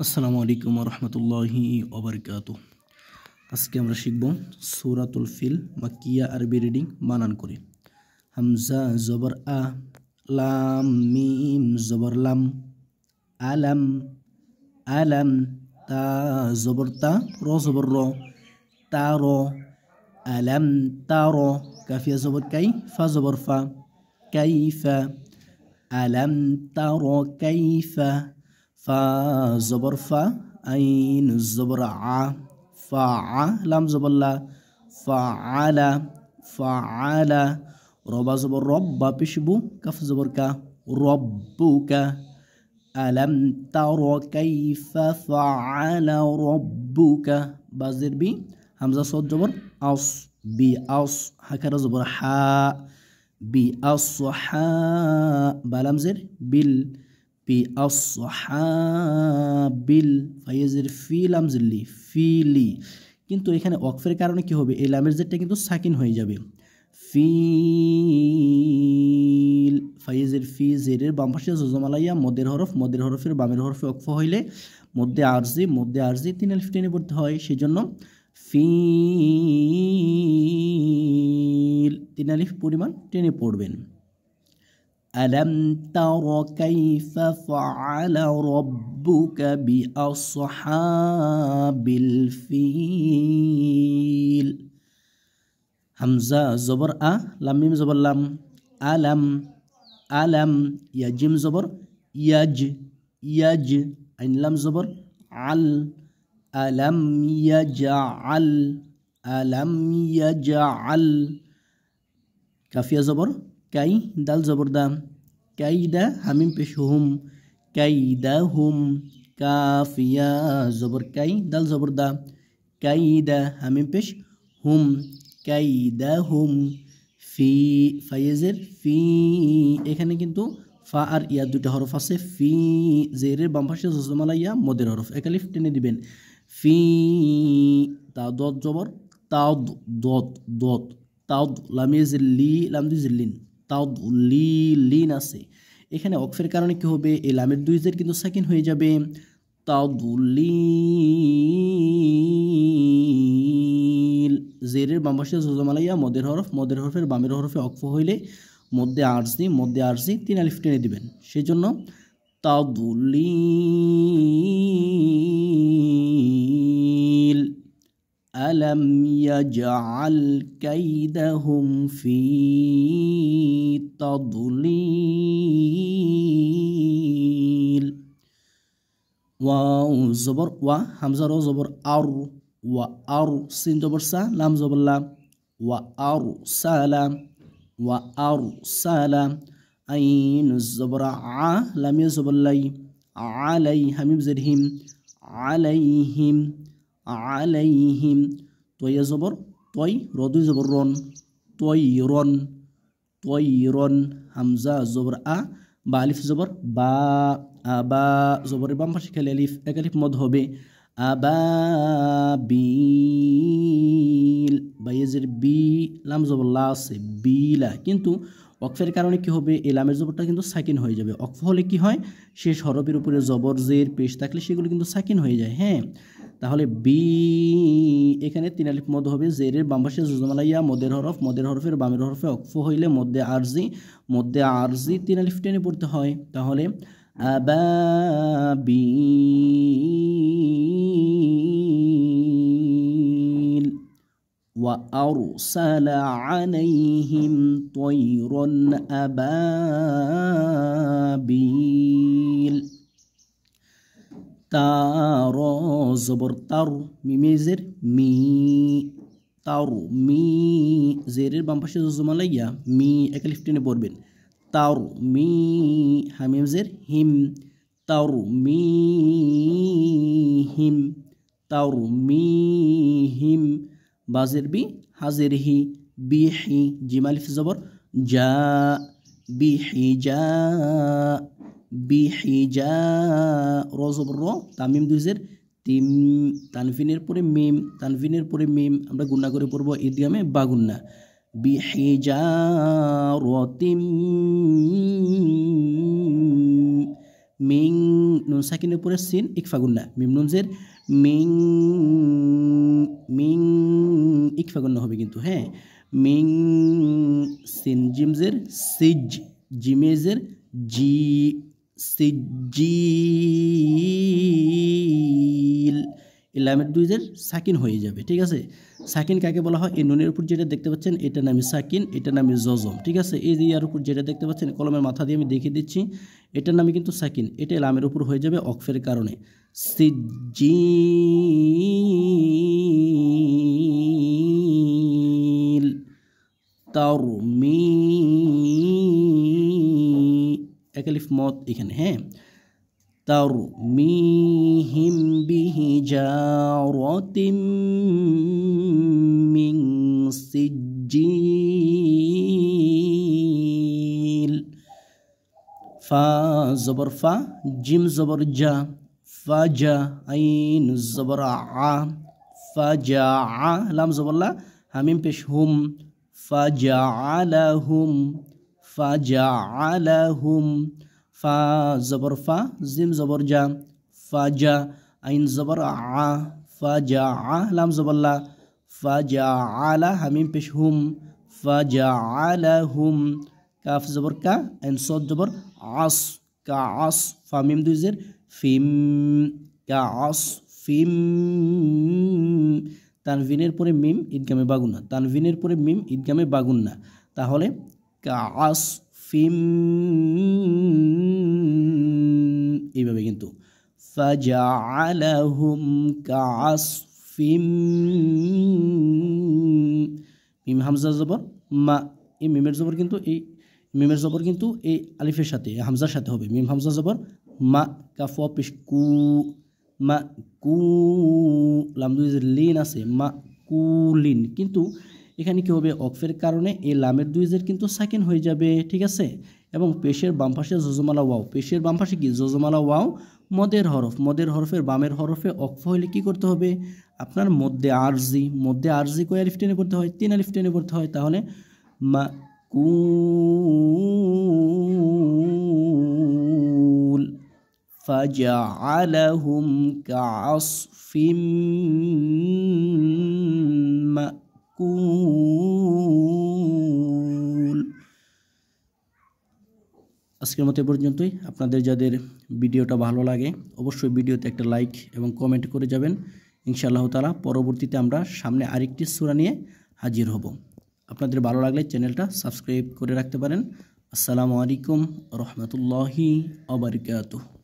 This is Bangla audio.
আসসালামু আলাইকুম ওয়া রাহমাতুল্লাহি ওয়া বারাকাতুহু। আজকে আমরা শিখব সূরাতুল ফিল মাক্কিয়া আরবি রিডিং বানান করে। হামজা জবর আ, লাম মিম জবর লাম, আলাম আলাম, তা জবর তা, র জবর র, তার, আলাম তার, কাফিয়া জবর কাই, ফা জবর ফা, কাইফা, আলাম তার কাইফা, ফা জবর ফা, আইন জবর আ, ফা আ, লাম জবর লা, ফা আলা, ফা আলা, রবা জবর রব, বা পেশবু, কাফ জবর কা, রব্বুকা, আলাম তার কাইফা ফাআলা রব্বুকা, বাজের বি, হামজা সদ জবর আস, বি আস, হাকারা জবর হা, বি আস হা, বালামজের বিল, বি আস হা বিল, ফাইজের ফি, লামজিল্লি ফিলি। কিন্তু এখানে ওয়াকফের কারণে কি হবে, এই লামের জেরটা কিন্তু সাকিন হয়ে যাবে। ফিল, ফাইজের ফি, জেরের বাম পাশে জজমালাইয়া মদের হরফ, মদের হরফের বামের হরফে ওয়াকফ হইলে মধ্যে আরজি তিন আলিফ টেনে পড়তে হয়, সেজন্য ফিল তিন আলিফ পরিমাণ টেনে পড়বেন। আলাম তারা কাইফা ফাআলা রাব্বুকা বিআসহাবিল ফিল। হামজা জবর আ, লাম মিম জবর লাম, আলাম আলাম, ইয়া জিম জবর ইয়াজ, ইয়াজ, আইন লাম জবর আল, আলাম ইয়াজআল, আলাম ইয়াজআল, কাফিয়া জবর কাই, দাল জবর দাম, কাইদা, হামিম পেশ হুম, কাইদাহুম, কাফিয়া জবর কাই, দাল জবর দা, কাইদা, হামিম পেশ হুম, কাইদাহুম, ফি, ফাইজের ফি, এখানে কিন্তু ফা আর ইয়া দুইটা হরফ আছে। ফি, জেরের বাম পাশে জজমালাইয়া মদের হরফ, একালিফ টেনে দিবেন। ফি, তা দত জবর তাদ, দত দত, তাদ, লামিজের লি, লাম দুইজিল্লিন, তাদ লি, লিন আছে। এখানে ওয়াকফের কারণে কি হবে, এই লামের দুই জের কিন্তু সাকিন হয়ে যাবে। তাদুলিল, জেরের বাম পাশে জজমালাইয়া মদের হরফ, মদের হরফের বামের হরফে ওয়াকফ হইলে মধ্যে আরজি তিন আলিফ টেনে দিবেন, সেজন্য তাদুলিল। আলাম ইয়াজআল কাইদাহুম ফি তাদলিল। ওয়াও জবর ওয়া, হামজা র জবর আর, ওয়া আর, সিন জবর সা, লাম জবর লা, ওয়া আর সালাম, ওয়া আর সালাম, আইন জবর আ, লাম ইয়া জবর লাই, আলাই, হামিম জের হিম, আলাইহিম, আলাইহিম, তয়া জবর তয়, রদুই জবর রন, তয়রন, তয়রন, হামজা জবর আ, বা আলিফ জবর বা, আবা, জবরের বাম পাশে খেলে আলিফ, এক আলিফ মদ হবে, আবাবিল, বাইজের বি, লাম জবর লা আছে, বিলা। কিন্তু ওয়াকফের কারণে কি হবে, এই লামের জবরটা কিন্তু সাকিন হয়ে যাবে। ওয়াকফ হলে কি হয়, শেষ হরফের উপরে জবর জের পেশ থাকলে সেগুলো কিন্তু সাকিন হয়ে যায়। হ্যাঁ, তাহলে বি, এখানে তিন আলিফ মদ হবে, জেরের বাম পাশে জজমালাইয়া মদের হরফ, মদের হরফের বামের হরফে ওয়াকফ হইলে মধ্যে আরজি তিন আলিফ টেনে পড়তে হয়। তাহলে আবাবিল, ওয়া আরসালা আলাইহিম তয়রান আবাবিল। তার জবর তার, মিমেজের মি, তার মি, জেরের বাম পাশে জজমালাইয়া মি, একালিফ টেনে পড়বেন। তার মি, হামিমজের হিম, তার মি হিম, তার মি হিম, বাজের বি, হাজের হি, বিহি, জিমালিফ জবর যা, বিহি যা, বিহিজা, র জবর র, তামিম দুইজের তিম, তানফিনের পরে মিম, তানফিনের পরে মিম, আমরা গুণা করে পড়বো ইদিয়ামে বা গুন্না, বিহিজারাতিম মিন নুন সাকিনের পরে সিন ইকফা গুন্না, মিম নুন জের মিং, মিং ইকফা গুন্না হবে কিন্তু, হ্যাঁ। মিং, সিন জিম জের সিজ, জিমে জের জি, সিজিল, এই লামের দুই জের সাকিন হয়ে যাবে, ঠিক আছে। সাকিন কাকে বলা হয়? এই নুনের উপর যেটা দেখতে পাচ্ছেন এটা নামে সাকিন, এটা নামে জজম, ঠিক আছে। এই যে ইয়ার উপর যেটা দেখতে পাচ্ছেন কলমের মাথা দিয়ে আমি দেখিয়ে দিচ্ছি, এটার নামে কিন্তু সাকিন, এটা লামের উপর হয়ে যাবে অকফের কারণে। সিজিল, তারমি, একালিফ মত এখানে, হ্যাঁ। তারমিহিম বিহিজারাতিম মিন সিজিল, ফা জবর ফা, জিম জবর জা, ফাজা, আইন জবর আ, ফাজা, লাম জবর লা, হামিম পেশ হুম, ফাজআলাহুম, ফাজআলাহুম, ফা জবর ফা, জিম জবর জা, ফাজা, আইন জবর আ, ফাজা, লাম জবর লা, ফাজআলা, হামিম পেশ হুম, ফাজআলাহুম, কাফ জবর কা, আইন সদ জবর আস, কা আস, ফা মিম দুই জের ফিম, কা আস ফিম, তানভিনের পরে মিম ঈদগামে বাগুন্না, তানভিনের পরে মিম ঈদগামে বাগুন্না, তাহলে কাস ফিম, এইভাবে কিন্তু ফাজআলাহুম কাসফিম, মিম হামজা জবর মা, এই মিমের জবর কিন্তু এই মিমের জবর কিন্তু এই আলিফের সাথে হামজার সাথে হবে, মিম হামজা জবর মা, কাফ পেশ কু, মা কু, লাম দুই লিন আছে, মা কুলিন, কিন্তু এখানে কি হবে? অকফের কারণে এই লামের দুই জের কিন্তু সাকিন হয়ে যাবে, ঠিক আছে। এবং পেশের বাম পাশে জজমালা ওয়াও, পেশের বাম পাশে কি জজমালা ওয়াও মদের হরফ, মদের হরফের বামের হরফে অকফ হইলে কি করতে হবে? আপনার মধ্যে আরজি, মধ্যে আরজি কয় আলিফ টেনে পড়তে হয়? 3 আলিফ টেনে পড়তে হয়, তাহলে মা কুল, ফাজআলাহুম কাআসফিম মাকুল। আজকের মতো এ পর্যন্তই। আপনাদের যাদের ভিডিওটা ভালো লাগে অবশ্যই ভিডিওতে একটা লাইক এবং কমেন্ট করে যাবেন। ইনশাআল্লাহ তাআলা পরবর্তীতে আমরা সামনে আরেকটি সূরা নিয়ে হাজির হব। আপনাদের ভালো লাগলে চ্যানেলটা সাবস্ক্রাইব করে রাখতে পারেন। আসসালামু আলাইকুম ওয়া রাহমাতুল্লাহি ওয়া বারাকাতুহু।